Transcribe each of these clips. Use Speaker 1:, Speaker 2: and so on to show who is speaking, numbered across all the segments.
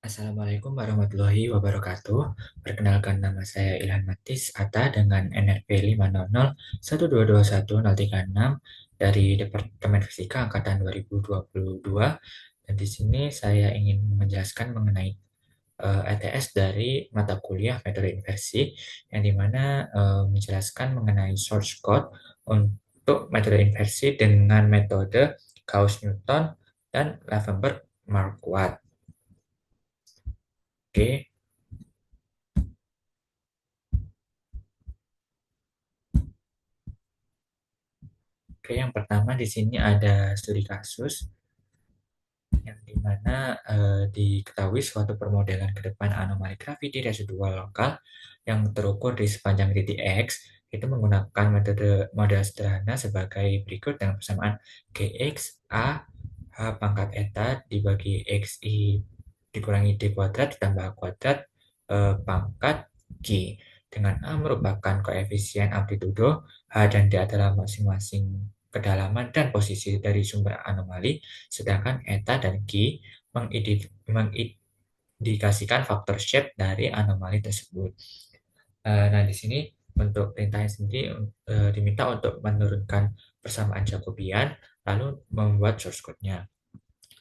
Speaker 1: Assalamualaikum warahmatullahi wabarakatuh. Perkenalkan nama saya Ilhan Matis Atta dengan NRP 500122136 dari Departemen Fisika Angkatan 2022. Dan di sini saya ingin menjelaskan mengenai ETS dari mata kuliah metode inversi yang dimana menjelaskan mengenai source code untuk metode inversi dengan metode Gauss-Newton dan Lavenberg-Marquardt. Oke. Oke, yang pertama di sini ada studi kasus yang dimana diketahui suatu permodelan ke depan anomali graviti residual lokal yang terukur di sepanjang titik X itu menggunakan metode model sederhana sebagai berikut dengan persamaan Gx A H pangkat eta dibagi Xi dikurangi D kuadrat ditambah kuadrat pangkat G dengan A merupakan koefisien amplitudo, H dan D adalah masing-masing kedalaman dan posisi dari sumber anomali, sedangkan eta dan G mengindikasikan faktor shape dari anomali tersebut. Nah, di sini untuk perintahnya sendiri diminta untuk menurunkan persamaan Jacobian, lalu membuat source code-nya.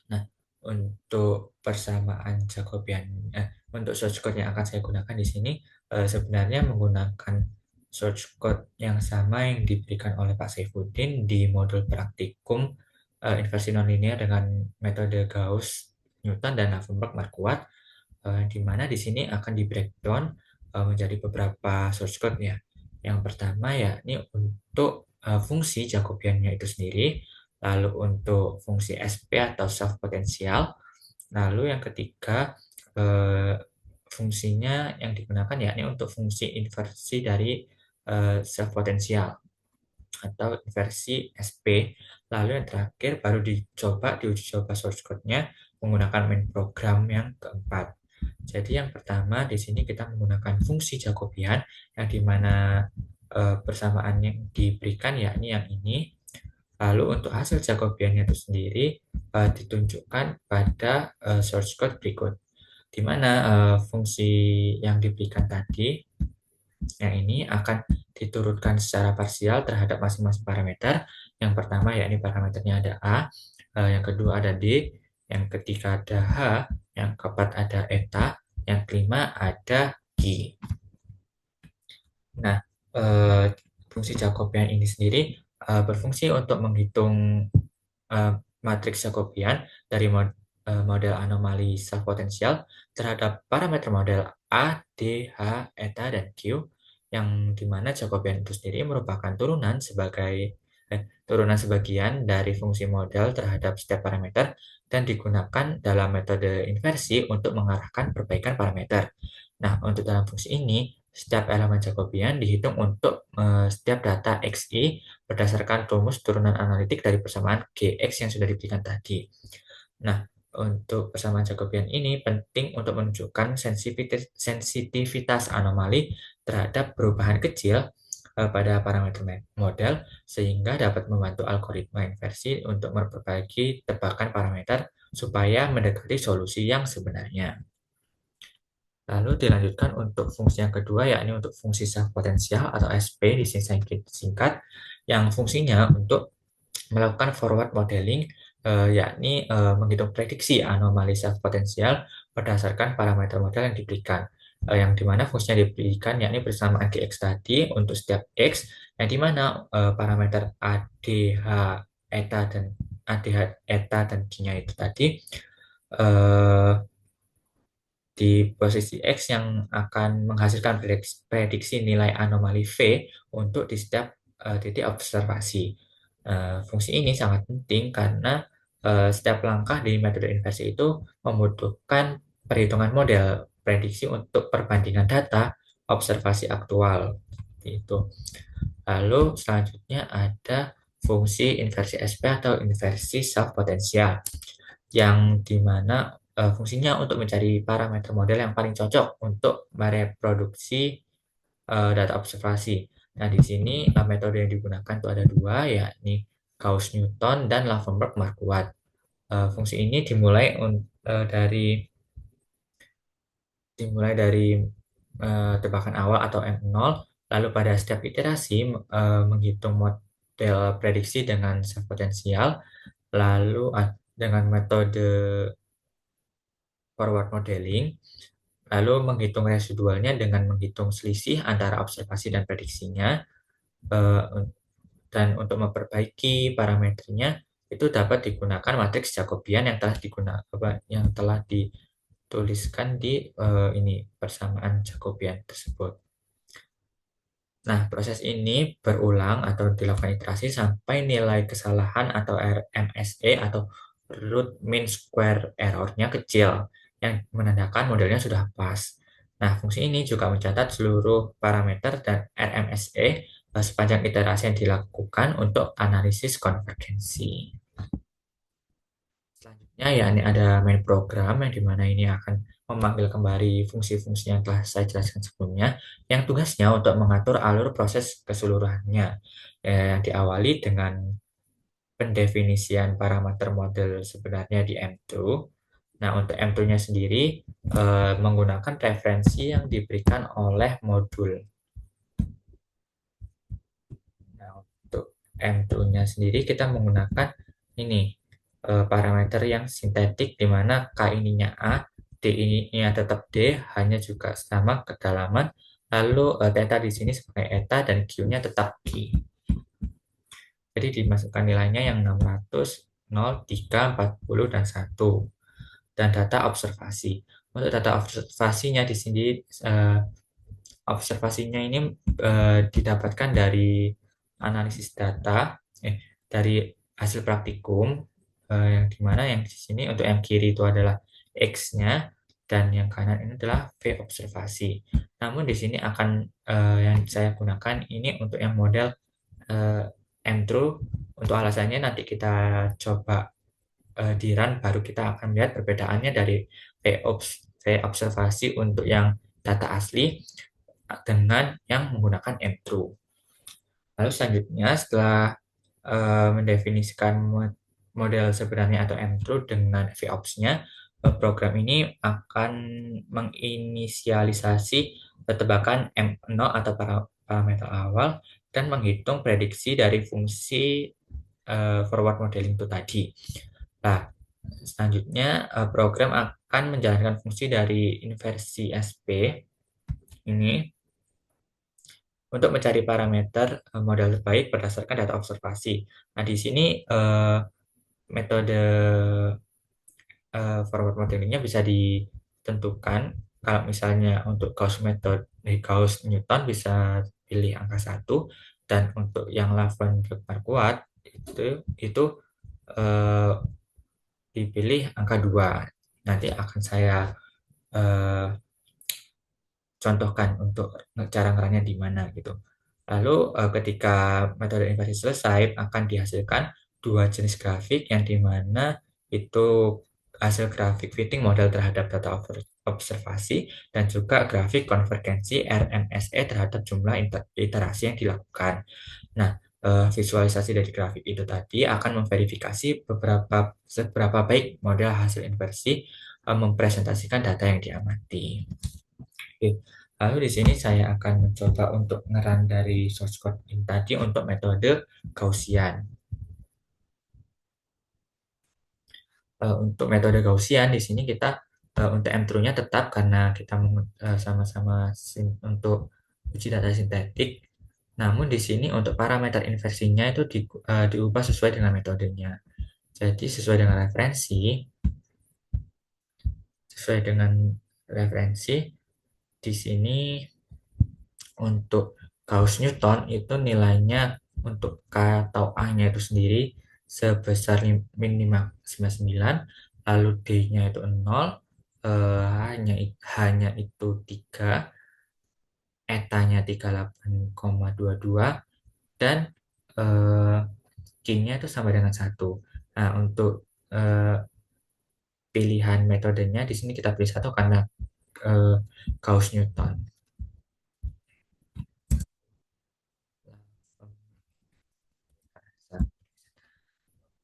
Speaker 1: Nah, untuk persamaan Jacobian, untuk source code yang akan saya gunakan di sini sebenarnya menggunakan source code yang sama yang diberikan oleh Pak Saifuddin di modul praktikum inversi nonlinear dengan metode Gauss, Newton, dan Lavenberg-Marquardt, di mana di sini akan di breakdown menjadi beberapa source code ya. Yang pertama ya, ini untuk fungsi Jacobiannya itu sendiri, lalu untuk fungsi SP atau self potensial, lalu yang ketiga fungsinya yang digunakan yakni untuk fungsi inversi dari self potensial atau inversi SP. Lalu yang terakhir baru diuji coba source code-nya menggunakan main program yang keempat. Jadi yang pertama di sini kita menggunakan fungsi Jacobian yang dimana persamaan yang diberikan yakni yang ini. Lalu untuk hasil Jacobiannya itu sendiri ditunjukkan pada source code berikut, di mana fungsi yang diberikan tadi yang ini akan diturunkan secara parsial terhadap masing-masing parameter. Yang pertama yakni parameternya ada A, yang kedua ada D, yang ketiga ada H, yang keempat ada eta, yang kelima ada G. Nah, fungsi Jacobian ini sendiri berfungsi untuk menghitung matriks Jacobian dari model anomali self potensial terhadap parameter model A, D, H, eta, dan Q, yang dimana Jacobian itu sendiri merupakan turunan sebagian dari fungsi model terhadap setiap parameter dan digunakan dalam metode inversi untuk mengarahkan perbaikan parameter. Nah, untuk dalam fungsi ini, setiap elemen Jacobian dihitung untuk setiap data XI berdasarkan rumus turunan analitik dari persamaan Gx yang sudah diberikan tadi. Nah, untuk persamaan Jacobian ini penting untuk menunjukkan sensitivitas anomali terhadap perubahan kecil pada parameter model sehingga dapat membantu algoritma inversi untuk memperbaiki tebakan parameter supaya mendekati solusi yang sebenarnya. Lalu dilanjutkan untuk fungsi yang kedua, yakni untuk fungsi self potensial atau SP di sini singkat, yang fungsinya untuk melakukan forward modeling, yakni menghitung prediksi anomali self potensial berdasarkan parameter model yang diberikan, yang dimana fungsinya diberikan yakni persamaan Gx tadi untuk setiap X, yang dimana parameter ADH eta dan ADH eta dan G-nya itu tadi eh, di posisi X yang akan menghasilkan prediksi nilai anomali V untuk di setiap titik observasi. Fungsi ini sangat penting karena setiap langkah di metode inversi itu membutuhkan perhitungan model prediksi untuk perbandingan data observasi aktual. Itu. Lalu selanjutnya ada fungsi inversi SP atau inversi self potensial yang dimana fungsinya untuk mencari parameter model yang paling cocok untuk mereproduksi data observasi. Nah, di sini metode yang digunakan itu ada dua, yakni Gauss-Newton dan Lavenberg-Marquardt. Fungsi ini dimulai dari dimulai dari tebakan awal atau M0, lalu pada setiap iterasi menghitung model prediksi dengan self potensial, lalu dengan metode forward modeling, lalu menghitung residualnya dengan menghitung selisih antara observasi dan prediksinya, eh, dan untuk memperbaiki parameternya itu dapat digunakan matriks Jacobian yang telah dituliskan di ini persamaan Jacobian tersebut. Nah, proses ini berulang atau dilakukan iterasi sampai nilai kesalahan atau RMSE atau root mean square error-nya kecil, yang menandakan modelnya sudah pas. Nah, fungsi ini juga mencatat seluruh parameter dan RMSE sepanjang iterasi yang dilakukan untuk analisis konvergensi. Selanjutnya ya ini ada main program yang dimana ini akan memanggil kembali fungsi-fungsi yang telah saya jelaskan sebelumnya, yang tugasnya untuk mengatur alur proses keseluruhannya, yang diawali dengan pendefinisian parameter model sebenarnya di M2. Nah, untuk M2-nya sendiri menggunakan referensi yang diberikan oleh modul. Nah, untuk M2-nya sendiri kita menggunakan ini parameter yang sintetik di mana K ininya A, D ininya tetap D, hanya juga sama kedalaman, lalu theta di sini sebagai eta dan Q-nya tetap Q. Jadi dimasukkan nilainya yang 600, 0, 3, 40, dan 1. Dan data observasi. Untuk data observasinya di sini eh, observasinya ini didapatkan dari analisis data, dari hasil praktikum, yang dimana yang di sini untuk yang kiri itu adalah X-nya dan yang kanan ini adalah V observasi. Namun di sini akan yang saya gunakan ini untuk yang model eh, M-True. Untuk alasannya nanti kita coba di run, baru kita akan melihat perbedaannya dari V observasi untuk yang data asli dengan yang menggunakan M-True. Lalu selanjutnya setelah mendefinisikan model sebenarnya atau M-True dengan VOPS-nya, program ini akan menginisialisasi tebakan M0 atau parameter awal dan menghitung prediksi dari fungsi forward modeling itu tadi. Nah, selanjutnya program akan menjalankan fungsi dari inversi SP ini untuk mencari parameter model terbaik berdasarkan data observasi. Nah, di sini metode forward modelingnya bisa ditentukan. Kalau misalnya untuk Gauss method di Gauss Newton bisa pilih angka 1, dan untuk yang Laven kuat itu eh, dipilih angka 2. Nanti akan saya eh, contohkan untuk cara ngerangnya di mana gitu. Lalu ketika metode inversi selesai akan dihasilkan dua jenis grafik yang dimana itu hasil grafik fitting model terhadap data observasi dan juga grafik konvergensi RMSE terhadap jumlah iterasi yang dilakukan. Nah, visualisasi dari grafik itu tadi akan memverifikasi seberapa baik model hasil inversi mempresentasikan data yang diamati. Oke. Lalu di sini saya akan mencoba untuk ngeran dari source code ini tadi untuk metode Gaussian. Untuk metode Gaussian di sini kita untuk M-true-nya tetap karena kita sama-sama untuk uji data sintetik. Namun di sini untuk parameter inversinya itu diubah sesuai dengan metodenya. Jadi sesuai dengan referensi di sini untuk Gauss Newton itu nilainya untuk K atau A-nya itu sendiri sebesar min 5,99, lalu D-nya itu 0, hanya itu 3, etanya 38,22, dan eh, Q-nya itu sama dengan 1. Nah, untuk eh, pilihan metodenya di sini kita pilih 1 karena eh, Gauss Newton.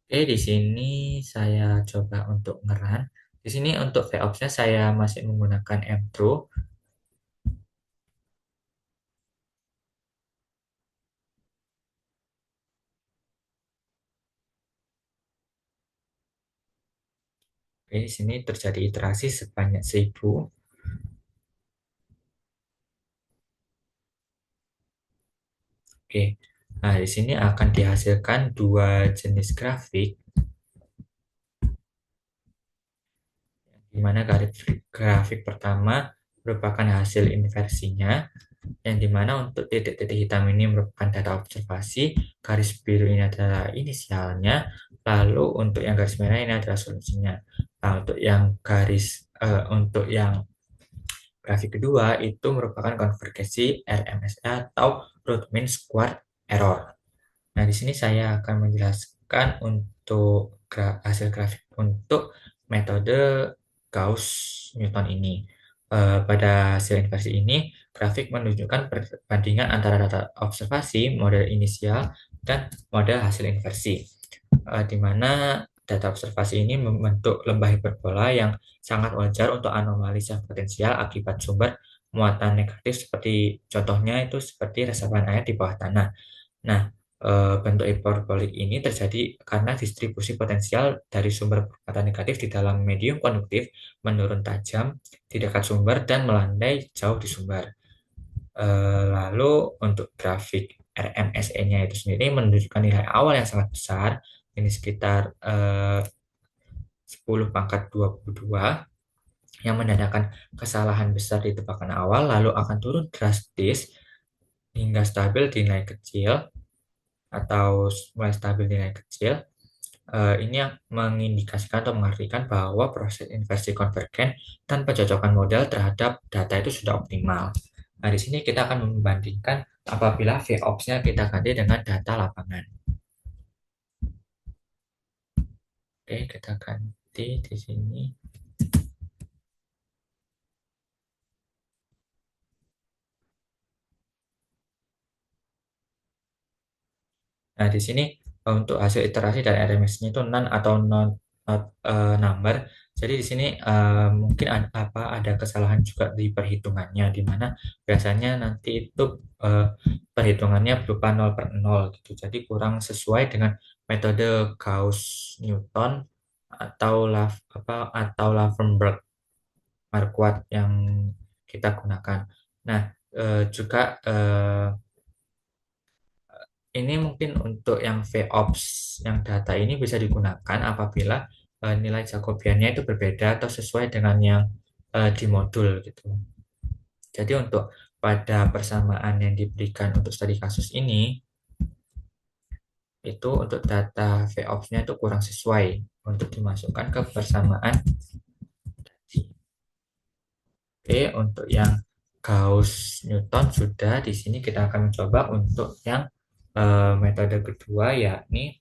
Speaker 1: Oke, di sini saya coba untuk ngeran. Di Di sini untuk VOPS-nya saya masih menggunakan mTrue. Oke, di sini terjadi iterasi sebanyak 1000. Oke, nah di sini akan dihasilkan dua jenis grafik, di mana grafik pertama merupakan hasil inversinya, yang dimana untuk titik-titik hitam ini merupakan data observasi, garis biru ini adalah inisialnya, lalu untuk yang garis merah ini adalah solusinya. Nah, untuk yang grafik kedua itu merupakan konvergensi RMSE atau root mean squared error. Nah, di sini saya akan menjelaskan untuk hasil grafik untuk metode Gauss-Newton ini. Pada hasil inversi ini, grafik menunjukkan perbandingan antara data observasi, model inisial, dan model hasil inversi. Di mana data observasi ini membentuk lembah hiperbola yang sangat wajar untuk anomali self potensial akibat sumber muatan negatif, seperti contohnya itu seperti resapan air di bawah tanah. Nah, bentuk hiperbolik ini terjadi karena distribusi potensial dari sumber muatan negatif di dalam medium konduktif menurun tajam di dekat sumber dan melandai jauh di sumber. Lalu untuk grafik RMSE-nya itu sendiri menunjukkan nilai awal yang sangat besar, ini sekitar 10 pangkat 22, yang menandakan kesalahan besar di tebakan awal, lalu akan turun drastis hingga stabil di nilai kecil atau mulai stabil di nilai kecil. Ini yang mengindikasikan atau mengartikan bahwa proses inversi konvergen dan pencocokan model terhadap data itu sudah optimal. Nah, di sini kita akan membandingkan apabila VOPS-nya kita ganti dengan data lapangan. Oke, kita ganti di sini. Nah, di sini untuk hasil iterasi dari RMS-nya itu none atau not number. Jadi di sini mungkin ada kesalahan juga di perhitungannya, di mana biasanya nanti itu eh, perhitungannya berupa 0/0 gitu. Jadi kurang sesuai dengan metode Gauss-Newton atau Lavenberg-Marquardt yang kita gunakan. Nah, juga ini mungkin untuk yang VOPS yang data ini bisa digunakan apabila nilai Jacobiannya itu berbeda atau sesuai dengan yang di modul gitu. Jadi untuk pada persamaan yang diberikan untuk studi kasus ini, itu untuk data VOPS-nya itu kurang sesuai untuk dimasukkan ke persamaan. Oke, untuk yang Gauss Newton sudah. Di sini kita akan mencoba untuk yang metode kedua, yakni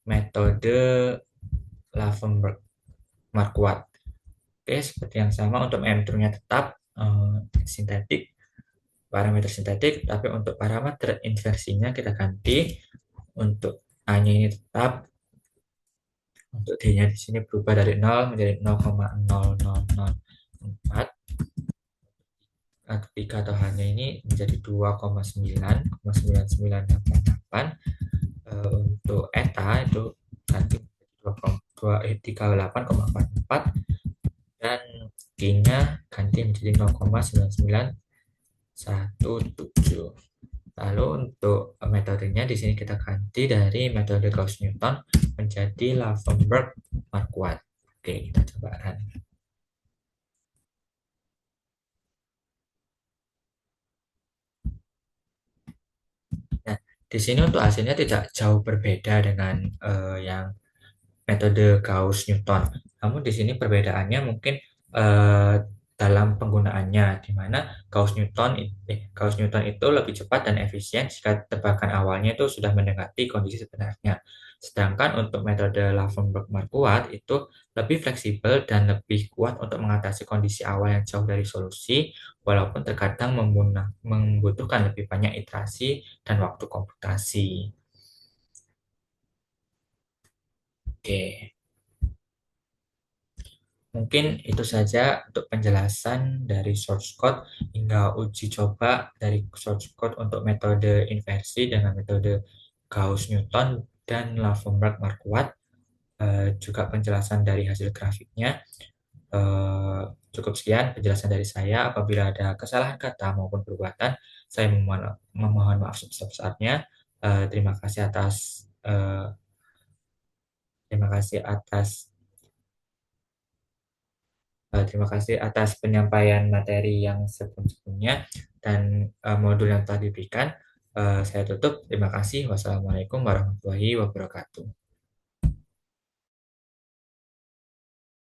Speaker 1: metode Lavenberg Marquardt. Oke, seperti yang sama untuk M-nya tetap sintetik, parameter sintetik, tapi untuk parameter inversinya kita ganti. Untuk A-nya ini tetap, untuk D-nya di sini berubah dari 0 menjadi 0,0004. Ketiga atau H-nya ini menjadi 2,9,9988. Untuk eta itu ganti 38,44, dan Q-nya ganti menjadi 0,9917. Lalu untuk metodenya di sini kita ganti dari metode Gauss-Newton menjadi Lavenberg-Marquardt. Oke, kita coba run. Nah, di sini untuk hasilnya tidak jauh berbeda dengan yang metode Gauss-Newton. Namun di sini perbedaannya mungkin eh, dalam penggunaannya, di mana Gauss-Newton itu lebih cepat dan efisien jika tebakan awalnya itu sudah mendekati kondisi sebenarnya. Sedangkan untuk metode Lavenberg-Marquardt itu lebih fleksibel dan lebih kuat untuk mengatasi kondisi awal yang jauh dari solusi, walaupun terkadang membutuhkan lebih banyak iterasi dan waktu komputasi. Oke. Mungkin itu saja untuk penjelasan dari source code hingga uji coba dari source code untuk metode inversi dengan metode Gauss-Newton dan Lavenberg-Marquardt, juga penjelasan dari hasil grafiknya. Eh, Cukup sekian penjelasan dari saya. Apabila ada kesalahan kata maupun perbuatan, saya memohon maaf sebesar-besarnya. Terima kasih atas terima kasih atas penyampaian materi yang sebelum-sebelumnya dan modul yang telah diberikan. Saya tutup. Terima kasih. Wassalamualaikum warahmatullahi wabarakatuh.